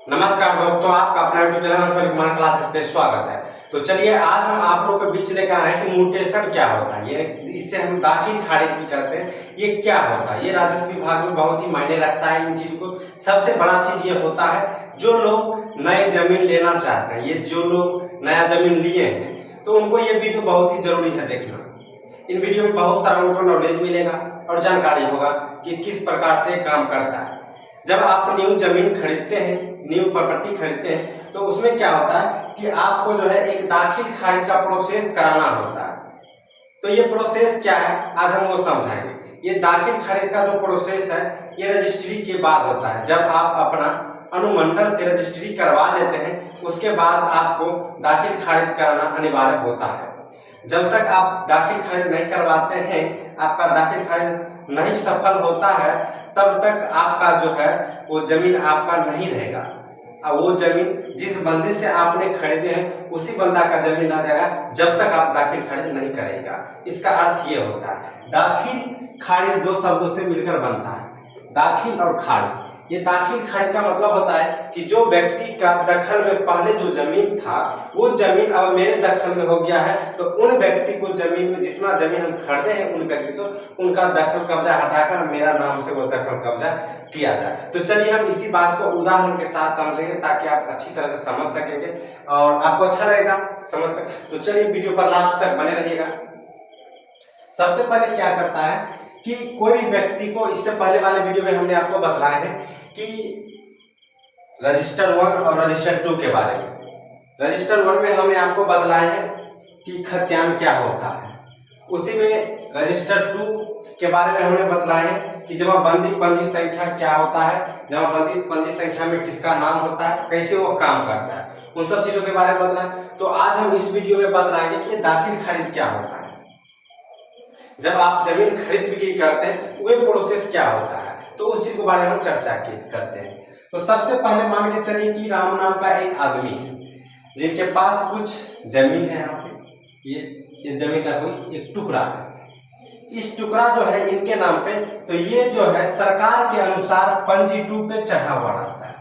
नमस्कार दोस्तों, आपका अपना YouTube channel sir Kumar classes पे स्वागत है। तो चलिए आज हम आप लोग के बीच लेकर आए कि म्यूटेशन क्या होता है। ये इससे हम दाखिल खारिज भी करते हैं। ये क्या होता है, ये राजस्व विभाग में बहुत ही मायने रखता है इन चीज को। सबसे बड़ा चीज ये होता है जो लोग नए जमीन लेना चाहते हैं, ये जो लोग नया जमीन लिए हैं तो उनको ये वीडियो बहुत ही जरूरी है देखना। इन वीडियो में बहुत सारा उनको नॉलेज मिलेगा और जानकारी होगा कि किस प्रकार से काम करता है। जब आप न्यू जमीन खरीदते हैं, न्यू प्रॉपर्टी खरीदते हैं तो उसमें क्या होता है कि आपको जो है एक दाखिल खारिज का प्रोसेस कराना होता है। तो ये प्रोसेस क्या है आज हम वो समझाएंगे। ये दाखिल खारिज का जो प्रोसेस है ये रजिस्ट्री के बाद होता है। जब आप अपना अनुमंडल से रजिस्ट्री करवा लेते हैं उसके बाद आपको दाखिल खारिज कराना अनिवार्य होता है। जब तक आप दाखिल खारिज नहीं करवाते हैं, आपका दाखिल खारिज नहीं सफल होता है, तब तक आपका जो है वो जमीन आपका नहीं रहेगा। वो जमीन जिस बंदे से आपने खरीदे हैं उसी बंदा का जमीन आ जाएगा जब तक आप दाखिल खारिज नहीं करेगा। इसका अर्थ ये होता है दाखिल खारिज दो शब्दों से मिलकर बनता है, दाखिल और खारिज। ये दाखिल खारिज का मतलब होता है कि जो व्यक्ति का दखल में पहले जो जमीन था वो जमीन अब मेरे दखल में हो गया है, तो उन व्यक्ति को जमीन में जितना जमीन हम खरीदे हैं उन व्यक्ति से उनका दखल कब्जा हटाकर मेरा नाम से वो दखल कब्जा किया जाए। तो चलिए हम इसी बात को उदाहरण के साथ समझेंगे ताकि आप अच्छी तरह से समझ सकेंगे और आपको अच्छा रहेगा समझकर। तो चलिए वीडियो पर लास्ट तक बने रहिएगा। सबसे पहले क्या करता है कि कोई भी व्यक्ति को, इससे पहले वाले वीडियो में हमने आपको बताया है कि रजिस्टर 1 और रजिस्टर 2 के बारे में। रजिस्टर 1 में हमने आपको बतलाया है कि खतियान क्या होता है। उसी में रजिस्टर 2 के बारे में हमने बतलाया है कि जमाबंदी पंजी संख्या क्या होता है, जमाबंदी पंजी संख्या में किसका नाम होता है, कैसे वो काम करता है, उन सब चीजों के बारे में बतलाएं। तो आज हम इस वीडियो में बतलाएंगे कि दाखिल खारिज क्या होता है। जब आप जमीन खरीद बिक्री करते हैं वो प्रोसेस क्या होता है, तो उस चीज के बारे में हम चर्चा करते हैं। तो सबसे पहले मान के चलिए कि राम नाम का एक आदमी है जिनके पास कुछ जमीन है। यहाँ पे ये जमीन का कोई एक टुकड़ा है। इस टुकड़ा जो है इनके नाम पे, तो ये जो है सरकार के अनुसार पंजी 2 पे चढ़ा हुआ रहता है।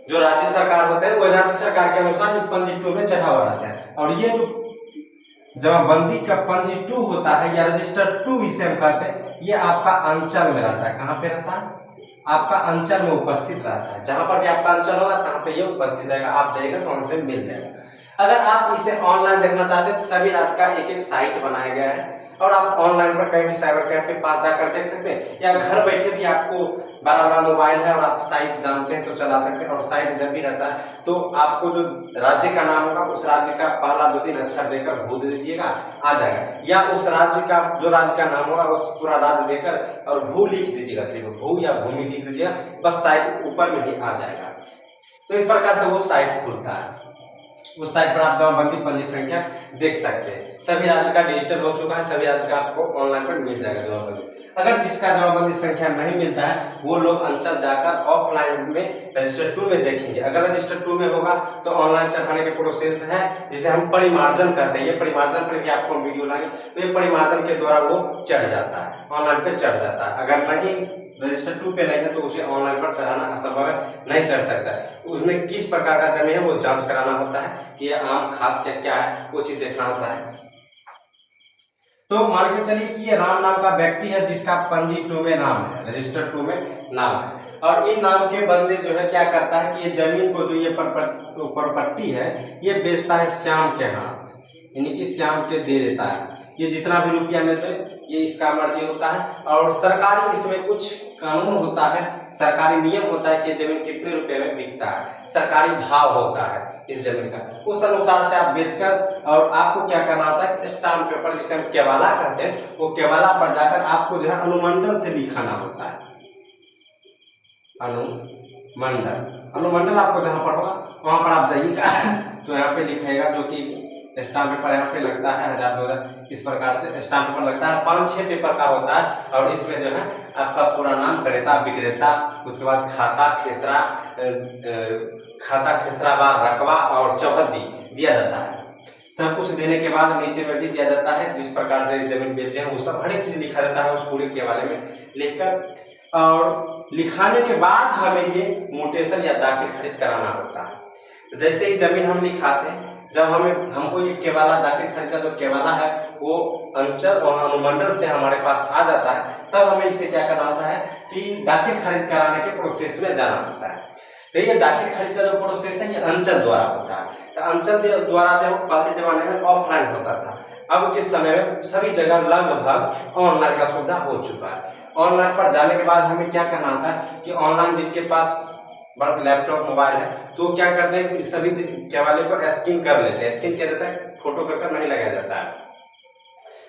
जो राज्य सरकार होते हैं वो राज्य सरकार के अनुसार पंजी 2 में चढ़ा हुआ रहता है। और ये जो जमाबंदी का पंजी 2 होता है या रजिस्टर 2 इसे हम कहते हैं, ये आपका अंचल में रहता है। कहाँ पे रहता है? आपका अंचल में उपस्थित रहता है। जहां पर भी आपका अंचल होगा तहां पे ये उपस्थित रहेगा। आप जाइएगा तो वहां से मिल जाएगा। अगर आप इसे ऑनलाइन देखना चाहते हैं तो सभी राज्य का एक एक साइट बनाया गया है और आप ऑनलाइन पर कहीं भी साइबर कैफे के पास जाकर देख सकते हैं, या घर बैठे भी आपको बड़ा मोबाइल है और आप साइट जानते हैं तो चला सकते हैं। और साइट जब भी रहता है तो आपको जो राज्य का नाम होगा उस राज्य का पहला 2-3 अक्षर देकर भू दे दीजिएगा, आ जाएगा। या उस राज्य का जो राज्य का नाम होगा उस पूरा राज्य देकर और भू लिख दीजिएगा, सिर्फ भू या भूमि लिख दीजिएगा, बस साइट ऊपर में ही आ जाएगा। तो इस प्रकार से वो साइट खुलता है। उस साइट पर आप जमाबंदी पंजी संख्या देख सकते हैं। सभी राज्य का डिजिटल हो चुका है, सभी राज्य का आपको ऑनलाइन पर मिल जाएगा जमाबंदी। अगर जिसका जमाबंदी संख्या नहीं मिलता है वो लोग अंचल जाकर ऑफलाइन में रजिस्टर 2 में देखेंगे। अगर रजिस्टर 2 में होगा तो ऑनलाइन चढ़ाने के प्रोसेस है जिसे हम परिमार्जन करते हैं। ये परिमार्जन पर भी आपको वीडियो लाएंगे, तो ये परिमार्जन के द्वारा वो चढ़ जाता है, ऑनलाइन पे चढ़ जाता है। अगर नहीं रजिस्टर 2 पे नहीं है तो उसे ऑनलाइन पर चढ़ाना असंभव है, नहीं चढ़ सकता है। उसमें किस प्रकार का जमीन है वो जांच कराना होता है कि ये आम खास क्या है, वो चीज देखना होता है। तो मान के चलिए कि ये राम नाम का व्यक्ति है जिसका पंजी 2 में नाम है, रजिस्टर 2 में नाम है। और इन नाम के बंदे जो है क्या करता है कि ये जमीन को जो ये प्रॉपर्टी है ये बेचता है श्याम के हाथ, यानी कि श्याम के दे देता है। ये जितना भी रुपया मिलता है ये इसका मर्जी होता है। और सरकारी इसमें कुछ कानून होता है, सरकारी नियम होता है कि जमीन कितने रुपए में बिकता है, सरकारी भाव होता है इस जमीन का। उस अनुसार से आप बेचकर, और आपको क्या करना होता है स्टाम्प पेपर जिसे हम केवाला कहते हैं, वो केवाला पर जाकर आपको जो है अनुमंडल से लिखाना होता है। अनुमंडल आपको जहां पर होगा वहां पर आप जाइएगा तो यहाँ पे लिखेगा, जो कि स्टाम्प पेपर यहाँ पे लगता है 1000-2000 इस प्रकार से स्टाम्प पेपर लगता है। 5-6 पेपर का होता है और इसमें जो है आपका पूरा नाम, क्रेता विक्रेता, उसके बाद खाता खेसरा बार रकबा और चौहद्दी दिया जाता है। सब कुछ देने के बाद नीचे में भी दिया जाता है जिस प्रकार से जमीन बेचे हैं वो सब हर एक चीज लिखा जाता है उस पूरे के बारे में लिखकर। और लिखाने के बाद हमें ये म्यूटेशन या दाखिल खारिज कराना होता है। जैसे ही जमीन हम लिखाते हैं, जब हमको ये केवाला दाखिल खारिज का जो केवाला है वो अंचल और अनुमंडल से हमारे पास आ जाता है, तब हमें इसे क्या करना होता है कि दाखिल खारिज कराने के प्रोसेस में जाना होता है। तो ये दाखिल खारिज का जो प्रोसेस है ये अंचल द्वारा होता है। तो अंचल द्वारा जब पहले जमाने में ऑफलाइन होता था, अब के समय में सभी जगह लगभग ऑनलाइन का सुविधा हो चुका है। ऑनलाइन पर जाने के बाद हमें क्या करना होता है कि ऑनलाइन जिनके पास बड़ा लैपटॉप मोबाइल है तो क्या करते हैं, सभी केवाले को स्कैन कर लेते हैं। स्कैन किया जाता है, फोटो कर नहीं लगाया जाता है।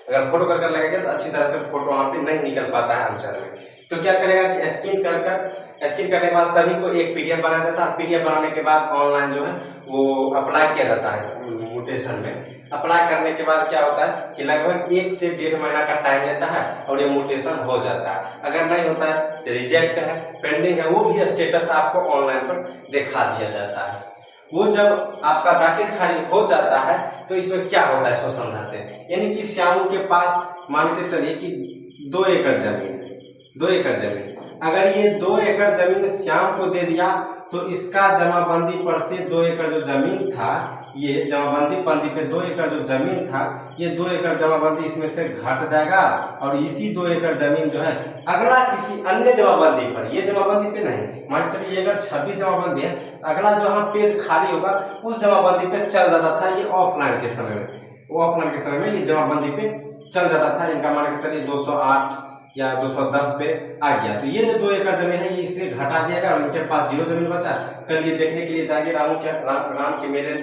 अगर फोटो कर लगेगा तो अच्छी तरह से फोटो वहाँ पे नहीं निकल पाता है अंचल में। तो क्या करेगा कि स्कैन करने के बाद सभी को एक पीडीएफ बनाया जाता है। पीडीएफ बनाने के बाद ऑनलाइन जो है वो अप्लाई किया जाता है म्यूटेशन में। अप्लाई करने के बाद क्या होता है कि लगभग 1 से 1.5 महीना का टाइम लेता है और ये म्यूटेशन हो जाता है। अगर नहीं होता है तो रिजेक्ट है, पेंडिंग है, वो भी स्टेटस आपको ऑनलाइन पर दिखा दिया जाता है। वो जब आपका दाखिल खारिज हो जाता है तो इसमें क्या होता है सो समझाते हैं। यानी कि श्यामू के पास मान के चलिए कि 2 एकड़ जमीन है, 2 एकड़ जमीन। अगर ये 2 एकड़ जमीन श्याम को दे दिया तो इसका जमाबंदी पर से 2 एकड़ जो जमीन था, ये जमाबंदी पंजी पे 2 एकड़ जो जमीन था, ये 2 एकड़ जमाबंदी इसमें से घट जाएगा और इसी 2 एकड़ जमीन जो है अगला किसी अन्य जमाबंदी पर, ये जमाबंदी पे नहीं, मान चलिए अगर 26 जमाबंदी है, अगला जो हम पेज खाली होगा उस जमाबंदी पे चल जाता था। ये ऑफलाइन के समय में, वो ऑफलाइन के समय में ये जमाबंदी पे चल जाता था। इनका मान के चलिए 208 या 210 पे आ गया। तो ये जो 2 एकड़ जमीन है ये इसे घटा दिया गया और इनके पास 0 जमीन बचा। कल ये देखने के लिए जाएंगे राम के मेरे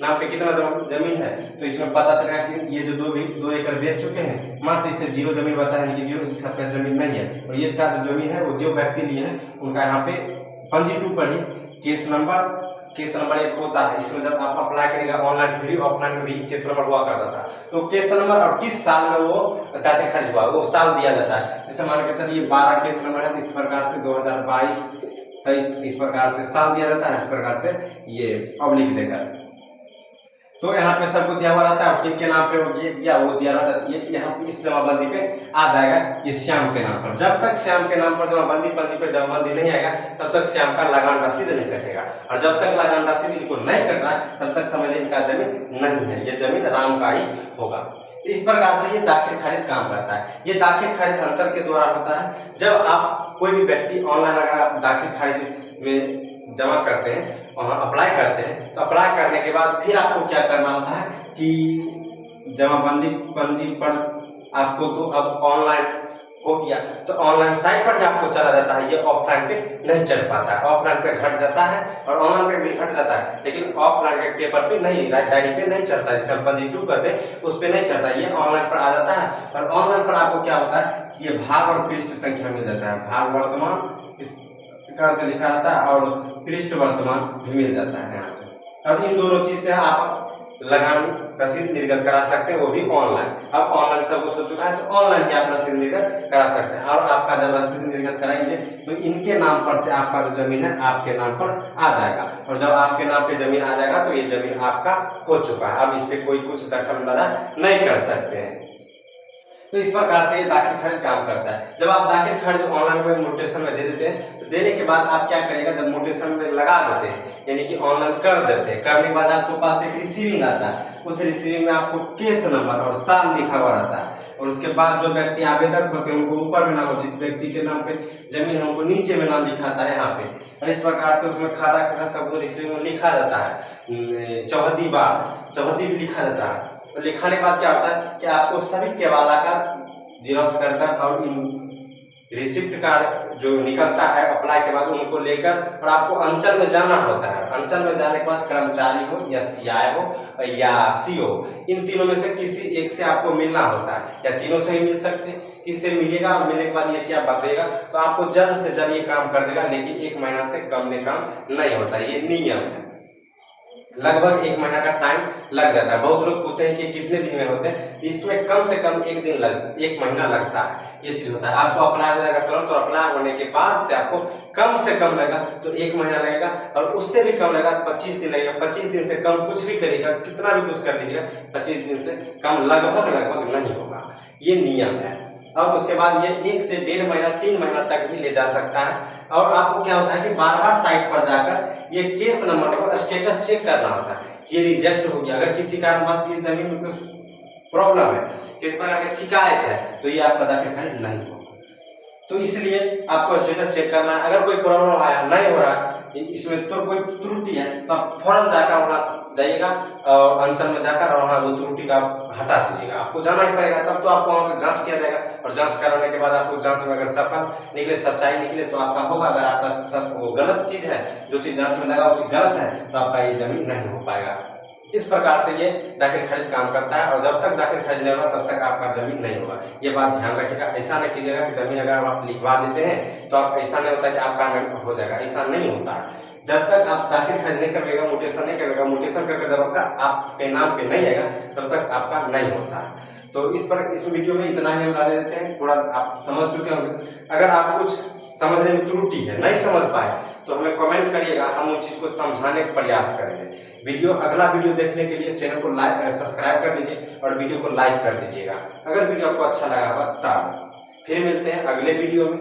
नाम पे कितना जमीन है, तो इसमें पता चलेगा कि ये जो 2 एकड़ बेच चुके हैं, मात्र इससे 0 जमीन बचा है, यानी कि 0 इसका पास जमीन नहीं है। और ये का जो जमीन है वो जो व्यक्ति लिए हैं उनका यहाँ पे पंजी 2 पर ही केस नंबर 1 होता है। इसमें जब आप अप्लाई करेगा ऑनलाइन भी ऑफलाइन में भी केस नंबर हुआ करता था, तो केस नंबर और किस साल में वो दाखिल खारिज हुआ वो साल दिया जाता है। जैसे मान के चलिए 12 केस नंबर है, इस प्रकार से 2022-23 इस प्रकार से साल दिया जाता है। इस प्रकार से ये ऑब्लिक देकर तो यहाँ पे सबको दिया हुआ रहता है और किनके नाम पे वो किया वो दिया रहता है। ये यहाँ पे इस जमाबंदी पे आ जाएगा ये श्याम के नाम पर। जब तक श्याम के नाम पर जमाबंदी पंजी पे जमाबंदी नहीं आएगा तब तक श्याम का लगान रसीद नहीं कटेगा, और जब तक लगान रसीद इनको नहीं कट रहा है तब तक समझ इनका जमीन नहीं है, ये जमीन राम का ही होगा। इस प्रकार से ये दाखिल खारिज काम करता है। ये दाखिल खारिज अंचल के द्वारा होता है। जब आप कोई भी व्यक्ति ऑनलाइन अगर आप दाखिल खारिज में जमा करते हैं, वहाँ अप्लाई करते हैं, तो अप्लाई करने के बाद फिर आपको क्या करना होता है कि जमाबंदी पंजी पर आपको तो अब ऑनलाइन हो गया तो ऑनलाइन साइट पर ही आपको चला जाता है। ये ऑफलाइन पे नहीं चल पाता है, ऑफलाइन पे घट जाता है और ऑनलाइन पे भी घट जाता है, लेकिन ऑफलाइन के पेपर पे नहीं, डायरी पे नहीं चलता, जिसे हम पंजी 2 कहते हैं उस पे नहीं चलता। ये ऑनलाइन पर आ जाता है और ऑनलाइन पर आपको क्या होता है ये भाग और पृष्ठ संख्या मिल जाता है। भाग वर्तमान इस प्रकार से लिखा रहता है और पृष्ठ वर्तमान भी मिल जाता है यहाँ से। अब इन दोनों चीज से आप लगान रसीद निर्गत करा सकते हैं, वो भी ऑनलाइन। अब ऑनलाइन सब कुछ हो चुका है तो ऑनलाइन ही आप रसीद निर्गत करा सकते हैं। और आपका जब रसीद निर्गत कराएंगे तो इनके नाम पर से आपका जो जमीन है आपके नाम पर आ जाएगा, और जब आपके नाम पे जमीन आ जाएगा तो ये जमीन आपका हो चुका है। अब इस पे कोई कुछ दखल अंदाजा नहीं कर सकते हैं। तो इस प्रकार से ये दाखिल खारिज काम करता है। जब आप दाखिल खारिज ऑनलाइन में म्यूटेशन में दे देते हैं तो देने के बाद आप क्या करिएगा, जब म्यूटेशन में लगा देते हैं यानी कि ऑनलाइन कर देते हैं, करने के बाद आपके पास एक रिसीविंग आता है। उस रिसीविंग में आपको केस नंबर और साल लिखा हुआ रहता है, और उसके बाद जो व्यक्ति आवेदक होते हैं उनको ऊपर में नाम हो, जिस व्यक्ति के नाम पे जमीन है उनको नीचे में नाम लिखा आता है यहाँ पे। और इस प्रकार से उसमें खाता के साथ सबको रिसीविंग में लिखा जाता है, चौहद्दी भी लिखा जाता है। तो लिखाने के बाद क्या होता है कि आपको सभी केवाला का जेरॉक्स कर और इन रिसिप्ट का जो निकलता है अप्लाई के बाद उनको लेकर और आपको अंचल में जाना होता है। अंचल में जाने के बाद कर्मचारी हो या सीआई हो या सीओ, इन तीनों में से किसी एक से आपको मिलना होता है, या तीनों से ही मिल सकते हैं। किससे मिलेगा और मिलने के बाद ये चीज आप बताइएगा तो आपको जल्द से जल्द ये काम कर देगा, लेकिन 1 महीना से कम में कम नहीं होता, ये नियम है। लगभग 1 महीना का टाइम लग जाता है। बहुत लोग पूछते हैं कि कितने दिन में होते हैं, तो इसमें कम से कम 1 महीना लगता है। ये चीज होता है। आपको अप्लाई हो जाएगा तुरंत, तो अप्लाई होने के बाद से आपको कम से कम लगेगा तो 1 महीना लगेगा, और उससे भी कम लगेगा 25 दिन लगेगा। 25 दिन से कम कुछ भी करेगा, कितना भी कुछ कर लीजिएगा, 25 दिन से कम लगभग नहीं होगा। ये नियम है। अब उसके बाद ये 1 से 1.5 महीना 3 महीना तक भी ले जा सकता है। और आपको क्या होता है कि बार बार साइट पर जाकर ये केस नंबर को स्टेटस चेक करना होता है, ये रिजेक्ट हो गया। अगर किसी कारणवश ये जमीन में कुछ प्रॉब्लम है, किसी प्रकार की शिकायत है, तो ये आपका दाखिल खारिज नहीं होगा। तो इसलिए आपको स्टेटस चेक करना है। अगर कोई प्रॉब्लम आया, नहीं हो रहा, इसमें तो कोई त्रुटि है, तो आप फौरन जाकर वहाँ जाइएगा और अंचल में जाकर वहाँ वो त्रुटि का हटा दीजिएगा। आपको जाना ही पड़ेगा, तब तो आपको वहाँ से जांच किया जाएगा और जांच कराने के बाद आपको जांच में अगर सफल निकले, सच्चाई निकले तो आपका होगा। अगर आपका सब वो गलत चीज है, जो चीज जांच में लगा वो चीज गलत है, तो आपका ये जमीन नहीं हो पाएगा। इस प्रकार से ये दाखिल खारिज काम करता है। और जब तक दाखिल खारिज नहीं होगा तब तक आपका जमीन नहीं होगा। ये बात ध्यान रखिएगा। ऐसा नहीं कीजिएगा कि जमीन अगर आप लिखवा लेते हैं तो आप ऐसा नहीं होता कि आपका हो जाएगा, ऐसा नहीं होता है। जब तक आप दाखिल खारिज नहीं करवाएगा, म्यूटेशन नहीं करवाएगा, म्यूटेशन करके जब आपका आपके नाम पे नहीं आएगा तब तक आपका नहीं होता है। तो इस वीडियो में इतना ही हम डाल देते हैं। थोड़ा आप समझ चुके होंगे। अगर आप कुछ समझने में त्रुटि है, नहीं समझ पाए, तो हमें कमेंट करिएगा, हम उस चीज को समझाने का प्रयास करेंगे। अगला वीडियो देखने के लिए चैनल को सब्सक्राइब कर लीजिए और वीडियो को लाइक कर दीजिएगा, अगर वीडियो आपको अच्छा लगा होगा तब। फिर मिलते हैं अगले वीडियो में।